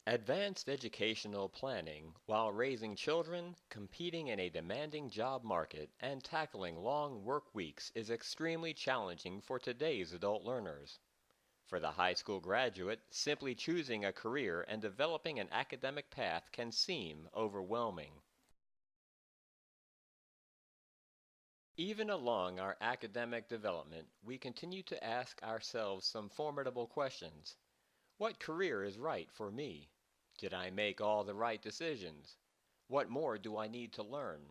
Advanced educational planning while raising children, competing in a demanding job market, and tackling long work weeks is extremely challenging for today's adult learners. For the high school graduate, simply choosing a career and developing an academic path can seem overwhelming. Even along our academic development, we continue to ask ourselves some formidable questions. What career is right for me? Did I make all the right decisions? What more do I need to learn?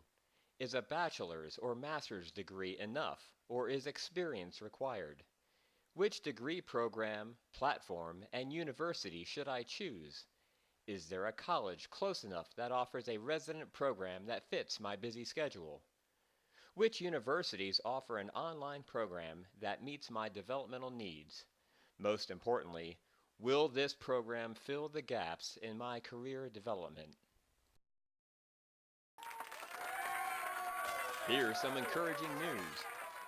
Is a bachelor's or master's degree enough, or is experience required? Which degree program, platform, and university should I choose? Is there a college close enough that offers a resident program that fits my busy schedule? Which universities offer an online program that meets my developmental needs? Most importantly, will this program fill the gaps in my career development? Here's some encouraging news.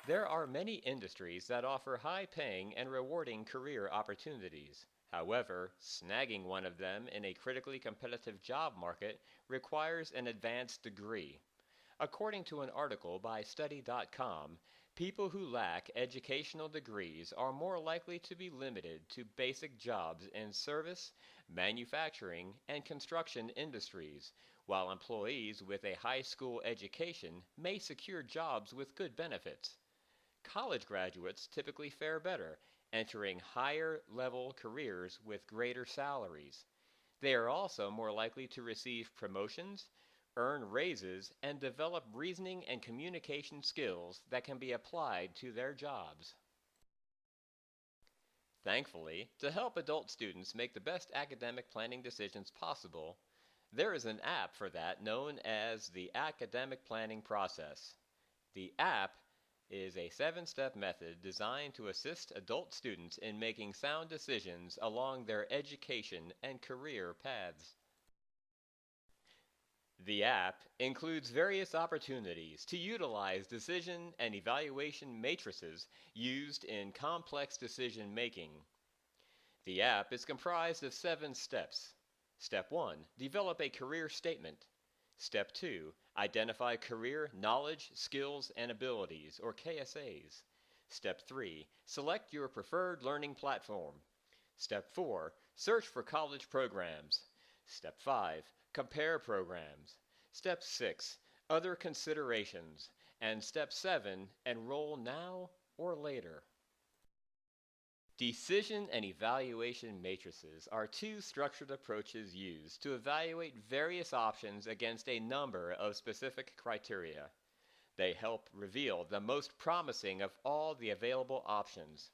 There are many industries that offer high paying and rewarding career opportunities. However, snagging one of them in a critically competitive job market requires an advanced degree. According to an article by Study.com, people who lack educational degrees are more likely to be limited to basic jobs in service, manufacturing, and construction industries, while employees with a high school education may secure jobs with good benefits. College graduates typically fare better, entering higher level careers with greater salaries. They are also more likely to receive promotions, earn raises, and develop reasoning and communication skills that can be applied to their jobs. Thankfully, to help adult students make the best academic planning decisions possible, there is an app for that known as the Academic Planning Process. The app is a 7 step method designed to assist adult students in making sound decisions along their education and career paths. The app includes various opportunities to utilize decision and evaluation matrices used in complex decision making. The app is comprised of 7 steps. Step 1, develop a career statement. Step 2, identify career knowledge, skills, and abilities, or KSAs. Step 3, select your preferred learning platform. Step 4, search for college programs. Step 5, compare programs. Step 6, other considerations. And Step 7, enroll now or later. Decision and evaluation matrices are two structured approaches used to evaluate various options against a number of specific criteria. They help reveal the most promising of all the available options.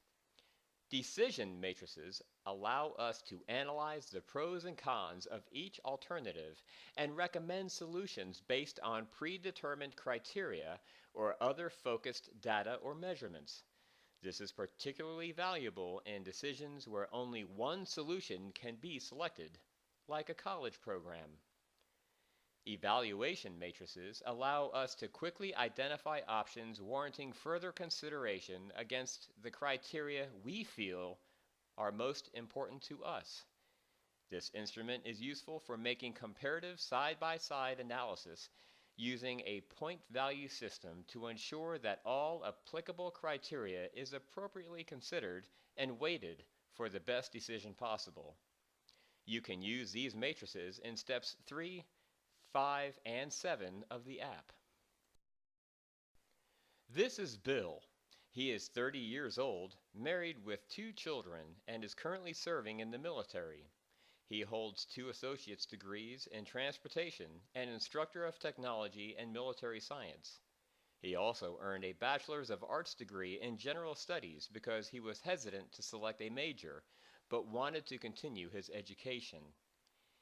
Decision matrices allow us to analyze the pros and cons of each alternative and recommend solutions based on predetermined criteria or other focused data or measurements. This is particularly valuable in decisions where only one solution can be selected, like a college program. Evaluation matrices allow us to quickly identify options warranting further consideration against the criteria we feel are most important to us. This instrument is useful for making comparative side-by-side analysis using a point value system to ensure that all applicable criteria is appropriately considered and weighted for the best decision possible. You can use these matrices in steps 3, 5, and 7 of the app. This is Bill. He is 30 years old, married with 2 children, and is currently serving in the military. He holds 2 associate's degrees in transportation and instructor of technology and military science. He also earned a Bachelor's of Arts degree in general studies because he was hesitant to select a major, but wanted to continue his education.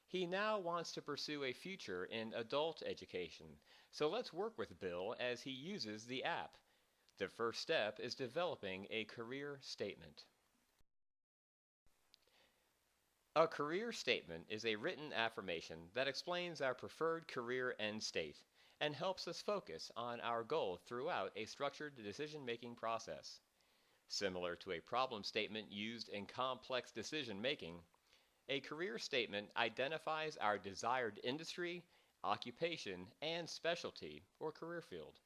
He now wants to pursue a future in adult education, so let's work with Bill as he uses the app. The first step is developing a career statement. A career statement is a written affirmation that explains our preferred career end state and helps us focus on our goal throughout a structured decision-making process. Similar to a problem statement used in complex decision making, A career statement identifies our desired industry, occupation, and specialty or career field.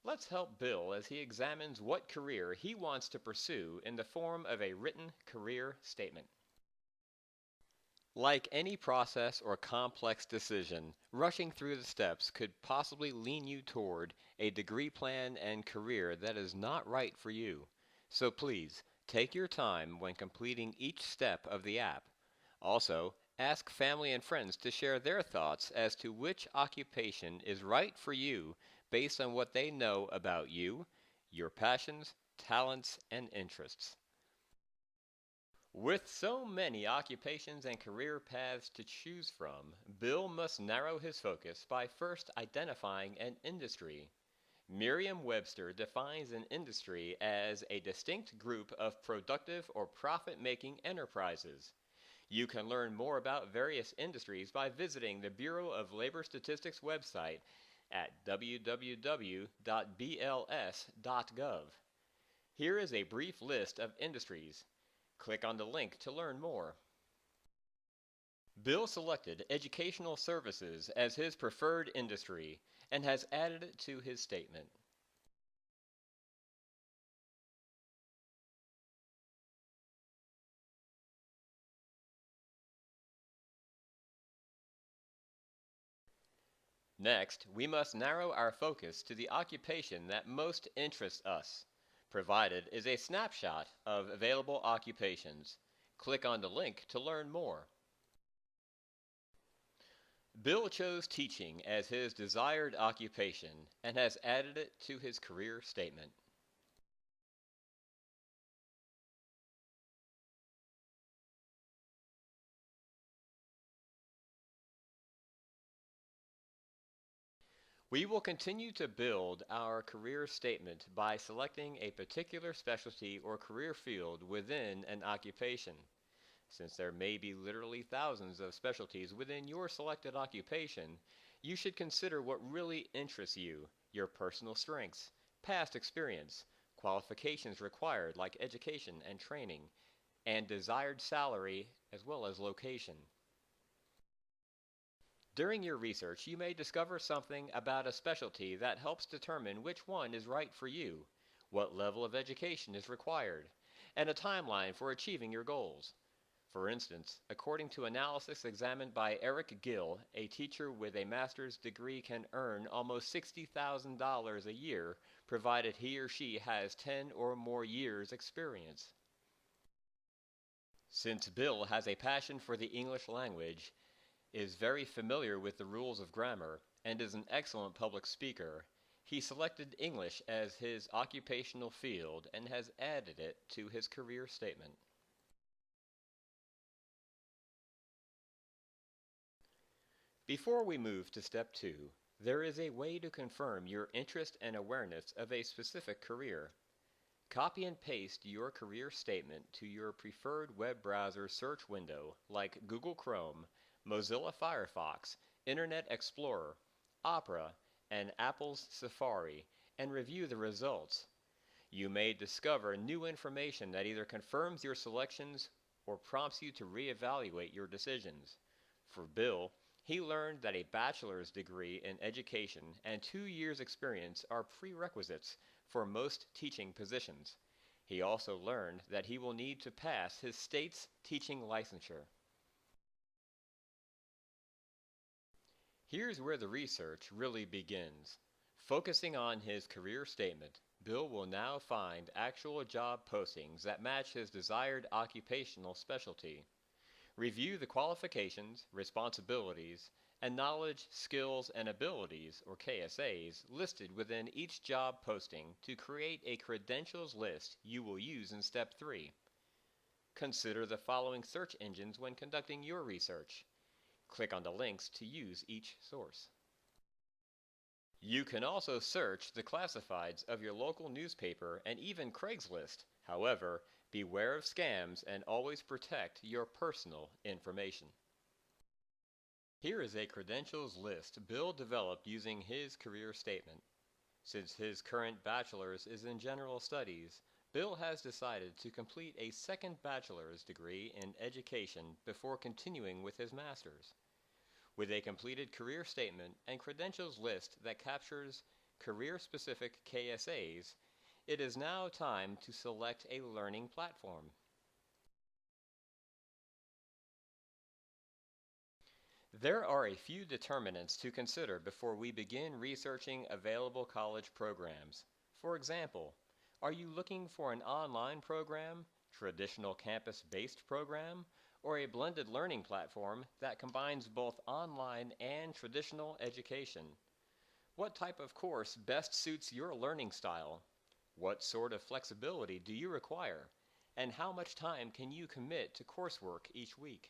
Let's help Bill as he examines what career he wants to pursue in the form of a written career statement. Like any process or complex decision, rushing through the steps could possibly lean you toward a degree plan and career that is not right for you. So please, take your time when completing each step of the app. Also, ask family and friends to share their thoughts as to which occupation is right for you based on what they know about you, your passions, talents, and interests. With so many occupations and career paths to choose from, Bill must narrow his focus by first identifying an industry. Merriam-Webster defines an industry as a distinct group of productive or profit-making enterprises. You can learn more about various industries by visiting the Bureau of Labor Statistics website at www.bls.gov. Here is a brief list of industries. Click on the link to learn more. Bill selected educational services as his preferred industry and has added it to his statement. Next, we must narrow our focus to the occupation that most interests us. Provided is a snapshot of available occupations. Click on the link to learn more. Bill chose teaching as his desired occupation and has added it to his career statement. We will continue to build our career statement by selecting a particular specialty or career field within an occupation. Since there may be literally thousands of specialties within your selected occupation, you should consider what really interests you, your personal strengths, past experience, qualifications required like education and training, and desired salary as well as location. During your research, you may discover something about a specialty that helps determine which one is right for you, what level of education is required, and a timeline for achieving your goals. For instance, according to analysis examined by Eric Gill, a teacher with a master's degree can earn almost $60,000 a year provided he or she has 10 or more years experience. Since Bill has a passion for the English language, is very familiar with the rules of grammar, and is an excellent public speaker, he selected English as his occupational field and has added it to his career statement. Before we move to step 2, there is a way to confirm your interest and awareness of a specific career. Copy and paste your career statement to your preferred web browser search window like Google Chrome, Mozilla Firefox, Internet Explorer, Opera, and Apple's Safari, and review the results. You may discover new information that either confirms your selections or prompts you to reevaluate your decisions. For Bill, he learned that a bachelor's degree in education and 2 years' experience are prerequisites for most teaching positions. He also learned that he will need to pass his state's teaching licensure. Here's where the research really begins. Focusing on his career statement, Bill will now find actual job postings that match his desired occupational specialty. Review the qualifications, responsibilities, and knowledge, skills, and abilities, or KSAs, listed within each job posting to create a credentials list you will use in Step 3. Consider the following search engines when conducting your research. Click on the links to use each source. You can also search the classifieds of your local newspaper and even Craigslist. However, beware of scams and always protect your personal information. Here is a credentials list Bill developed using his career statement. Since his current bachelor's is in general studies, Bill has decided to complete a second bachelor's degree in education before continuing with his master's. With a completed career statement and credentials list that captures career-specific KSAs, it is now time to select a learning platform. There are a few determinants to consider before we begin researching available college programs. For example, are you looking for an online program, traditional campus-based program, or a blended learning platform that combines both online and traditional education? What type of course best suits your learning style? What sort of flexibility do you require? And how much time can you commit to coursework each week?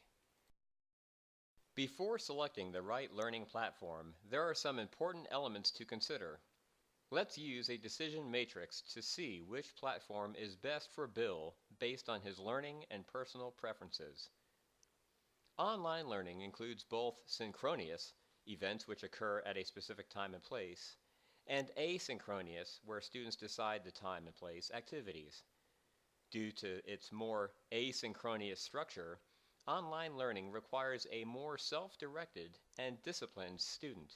Before selecting the right learning platform, there are some important elements to consider. Let's use a decision matrix to see which platform is best for Bill based on his learning and personal preferences. Online learning includes both synchronous, events which occur at a specific time and place, and asynchronous, where students decide the time and place activities. Due to its more asynchronous structure, online learning requires a more self-directed and disciplined student.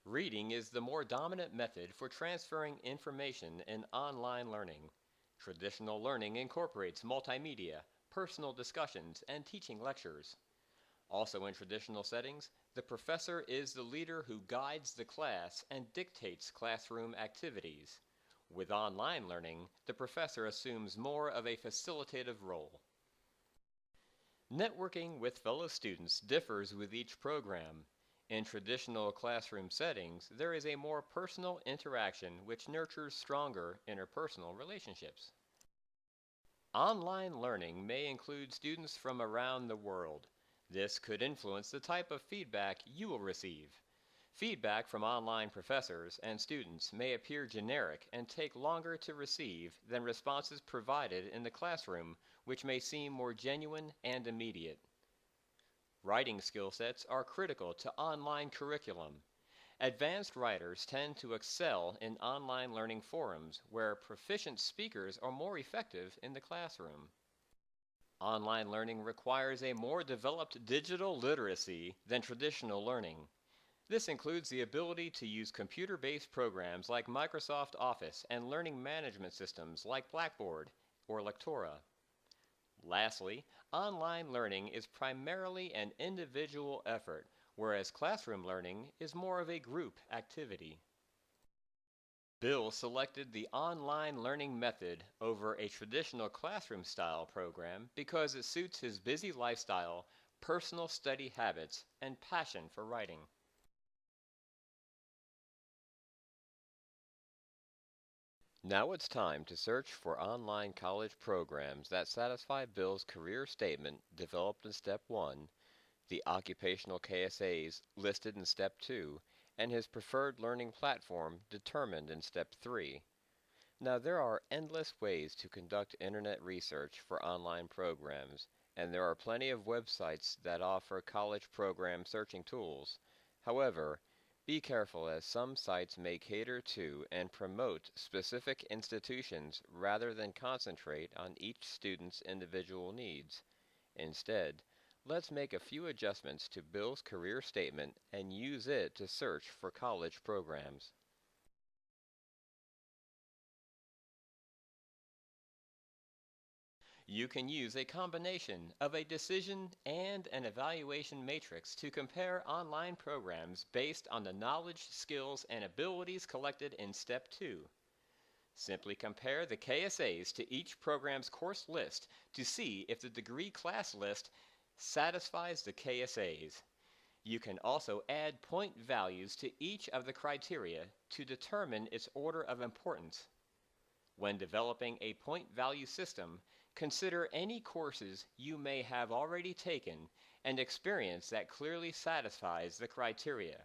Reading is the more dominant method for transferring information in online learning. Traditional learning incorporates multimedia, personal discussions, and teaching lectures. Also in traditional settings, the professor is the leader who guides the class and dictates classroom activities. With online learning, the professor assumes more of a facilitative role. Networking with fellow students differs with each program. In traditional classroom settings, there is a more personal interaction which nurtures stronger interpersonal relationships. Online learning may include students from around the world. This could influence the type of feedback you will receive. Feedback from online professors and students may appear generic and take longer to receive than responses provided in the classroom, which may seem more genuine and immediate. Writing skill sets are critical to online curriculum. Advanced writers tend to excel in online learning forums where proficient speakers are more effective in the classroom. Online learning requires a more developed digital literacy than traditional learning. This includes the ability to use computer-based programs like Microsoft Office and learning management systems like Blackboard or Lectora. Lastly, online learning is primarily an individual effort, whereas classroom learning is more of a group activity. Bill selected the online learning method over a traditional classroom-style program because it suits his busy lifestyle, personal study habits, and passion for writing. Now it's time to search for online college programs that satisfy Bill's career statement developed in Step 1, the occupational KSAs listed in Step 2, and his preferred learning platform determined in Step 3. Now there are endless ways to conduct internet research for online programs, and there are plenty of websites that offer college program searching tools. However, be careful as some sites may cater to and promote specific institutions rather than concentrate on each student's individual needs. Instead, let's make a few adjustments to Bill's career statement and use it to search for college programs. You can use a combination of a decision and an evaluation matrix to compare online programs based on the knowledge, skills, and abilities collected in Step 2. Simply compare the KSAs to each program's course list to see if the degree class list satisfies the KSAs. You can also add point values to each of the criteria to determine its order of importance. When developing a point value system, consider any courses you may have already taken and experience that clearly satisfies the criteria.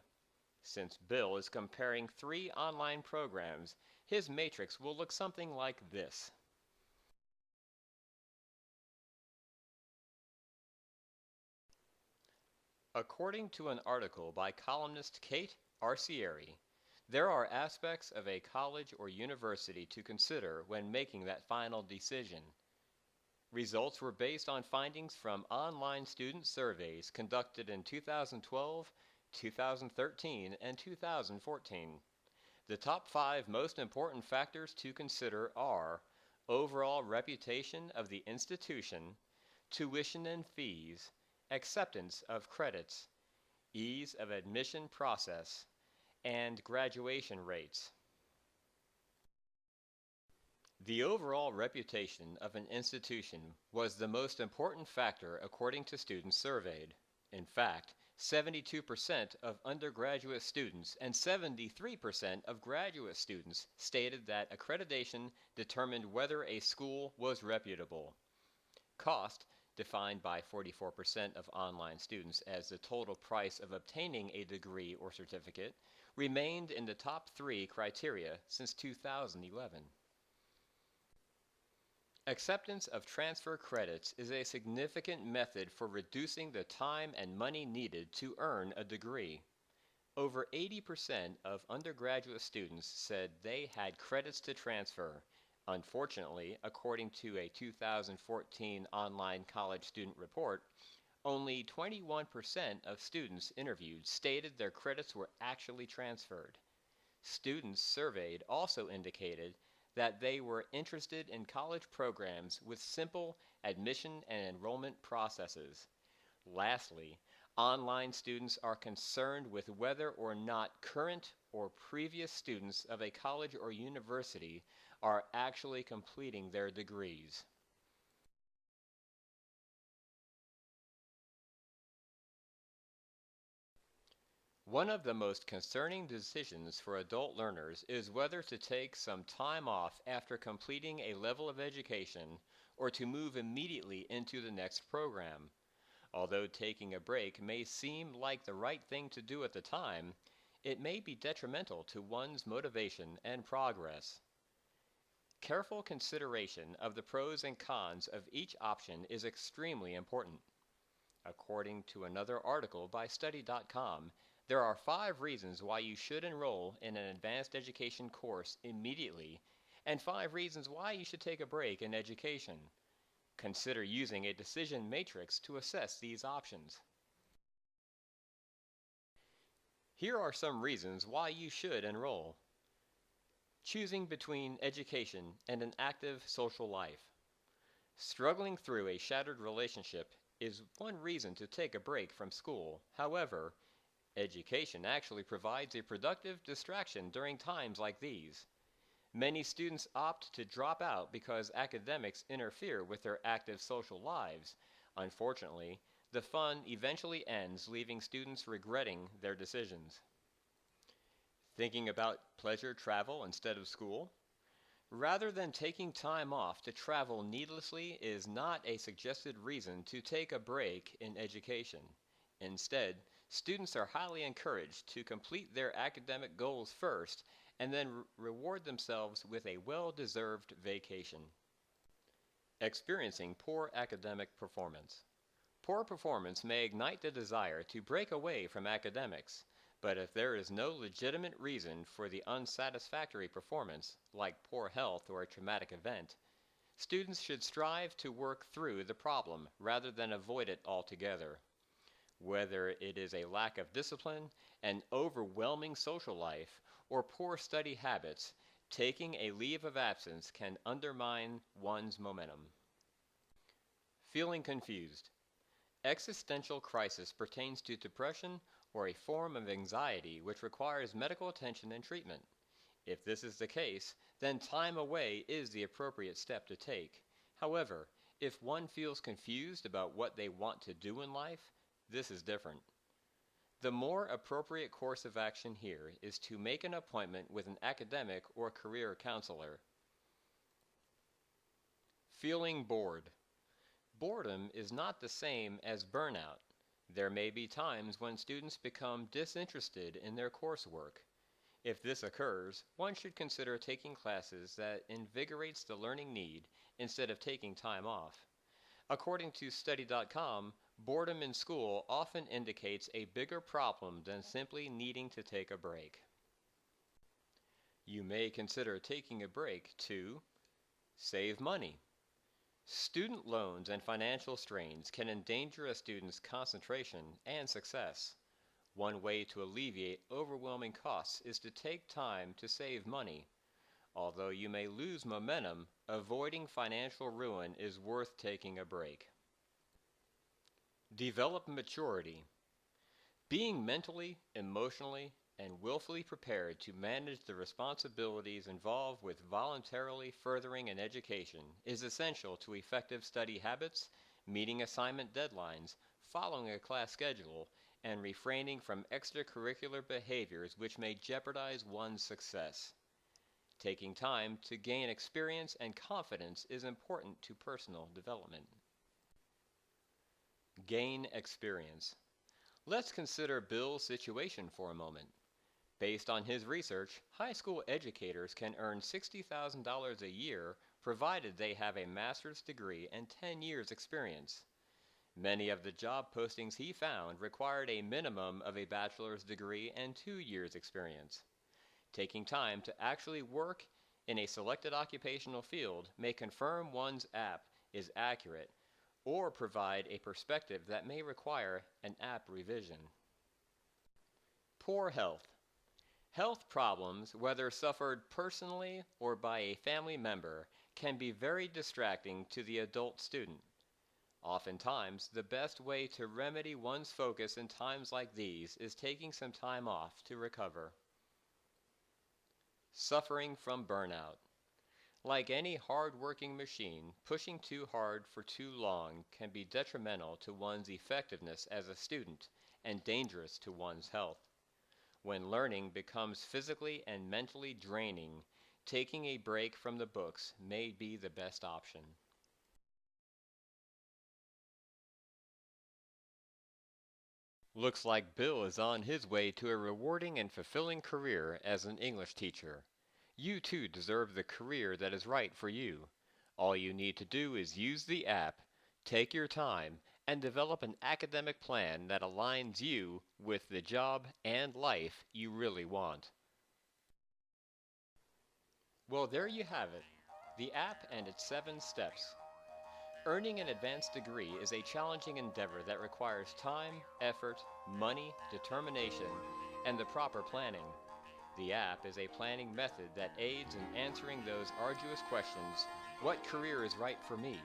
Since Bill is comparing 3 online programs, his matrix will look something like this. According to an article by columnist Kate Arcieri, There are aspects of a college or university to consider when making that final decision. Results were based on findings from online student surveys conducted in 2012, 2013, and 2014. The top 5 most important factors to consider are overall reputation of the institution, tuition and fees, acceptance of credits, ease of admission process, and graduation rates. The overall reputation of an institution was the most important factor according to students surveyed. In fact, 72% of undergraduate students and 73% of graduate students stated that accreditation determined whether a school was reputable. Cost, defined by 44% of online students as the total price of obtaining a degree or certificate, remained in the top 3 criteria since 2011. Acceptance of transfer credits is a significant method for reducing the time and money needed to earn a degree. Over 80% of undergraduate students said they had credits to transfer. Unfortunately, according to a 2014 online college student report, only 21% of students interviewed stated their credits were actually transferred. Students surveyed also indicated that they were interested in college programs with simple admission and enrollment processes. Lastly, online students are concerned with whether or not current or previous students of a college or university are actually completing their degrees. One of the most concerning decisions for adult learners is whether to take some time off after completing a level of education or to move immediately into the next program. Although taking a break may seem like the right thing to do at the time, it may be detrimental to one's motivation and progress. Careful consideration of the pros and cons of each option is extremely important. According to another article by Study.com, there are 5 reasons why you should enroll in an advanced education course immediately, and 5 reasons why you should take a break in education. Consider using a decision matrix to assess these options. Here are some reasons why you should enroll. Choosing between education and an active social life. Struggling through a shattered relationship is one reason to take a break from school. However, education actually provides a productive distraction during times like these. Many students opt to drop out because academics interfere with their active social lives. Unfortunately, the fun eventually ends, leaving students regretting their decisions. Thinking about pleasure travel instead of school? Rather than taking time off to travel needlessly is not a suggested reason to take a break in education. Instead, students are highly encouraged to complete their academic goals first and then reward themselves with a well-deserved vacation. Experiencing poor academic performance. Poor performance may ignite the desire to break away from academics, but if there is no legitimate reason for the unsatisfactory performance, like poor health or a traumatic event, students should strive to work through the problem rather than avoid it altogether. Whether it is a lack of discipline, an overwhelming social life, or poor study habits, taking a leave of absence can undermine one's momentum. Feeling confused. Existential crisis pertains to depression or a form of anxiety which requires medical attention and treatment. If this is the case, then time away is the appropriate step to take. However, if one feels confused about what they want to do in life, this is different. The more appropriate course of action here is to make an appointment with an academic or career counselor. Feeling bored. Boredom is not the same as burnout. There may be times when students become disinterested in their coursework. If this occurs, one should consider taking classes that invigorates the learning need instead of taking time off. According to Study.com, boredom in school often indicates a bigger problem than simply needing to take a break. You may consider taking a break to save money. Student loans and financial strains can endanger a student's concentration and success. One way to alleviate overwhelming costs is to take time to save money. Although you may lose momentum, avoiding financial ruin is worth taking a break. Develop maturity. Being mentally, emotionally, and willfully prepared to manage the responsibilities involved with voluntarily furthering an education is essential to effective study habits, meeting assignment deadlines, following a class schedule, and refraining from extracurricular behaviors which may jeopardize one's success. Taking time to gain experience and confidence is important to personal development. Gain experience. Let's consider Bill's situation for a moment. Based on his research, high school educators can earn $60,000 a year provided they have a master's degree and 10 years experience. Many of the job postings he found required a minimum of a bachelor's degree and 2 years experience. Taking time to actually work in a selected occupational field may confirm one's app is accurate or provide a perspective that may require an app revision. Poor health. Health problems, whether suffered personally or by a family member, can be very distracting to the adult student. Oftentimes, the best way to remedy one's focus in times like these is taking some time off to recover. Suffering from burnout. Like any hard-working machine, pushing too hard for too long can be detrimental to one's effectiveness as a student and dangerous to one's health. When learning becomes physically and mentally draining, taking a break from the books may be the best option. Looks like Bill is on his way to a rewarding and fulfilling career as an English teacher. You too deserve the career that is right for you. All you need to do is use the app, take your time, and develop an academic plan that aligns you with the job and life you really want. Well, there you have it, the app and its 7 steps. Earning an advanced degree is a challenging endeavor that requires time, effort, money, determination, and the proper planning. The app is a planning method that aids in answering those arduous questions: what career is right for me?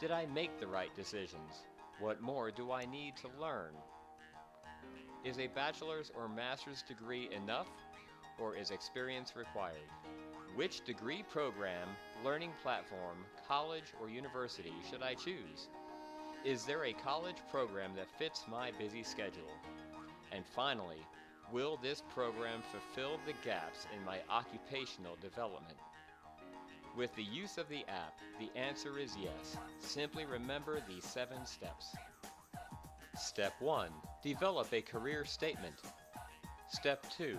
Did I make the right decisions? What more do I need to learn? Is a bachelor's or master's degree enough, or is experience required? Which degree program, learning platform, college, or university should I choose? Is there a college program that fits my busy schedule? And finally, will this program fulfill the gaps in my occupational development? With the use of the app, the answer is yes. Simply remember these 7 steps. Step 1. Develop a career statement. Step 2.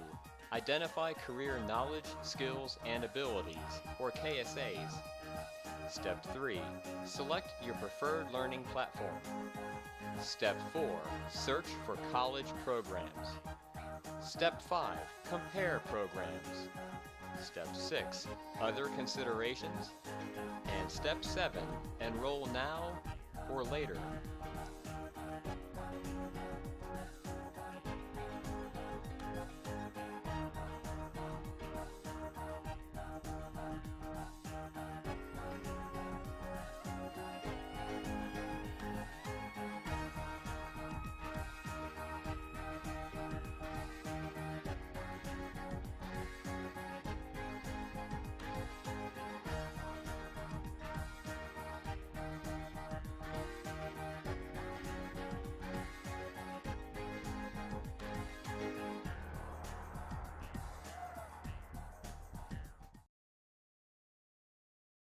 Identify career knowledge, skills, and abilities, or KSAs. Step 3. Select your preferred learning platform. Step 4. Search for college programs. Step 5. Compare programs. Step 6. Other considerations. And Step 7. Enroll now or later.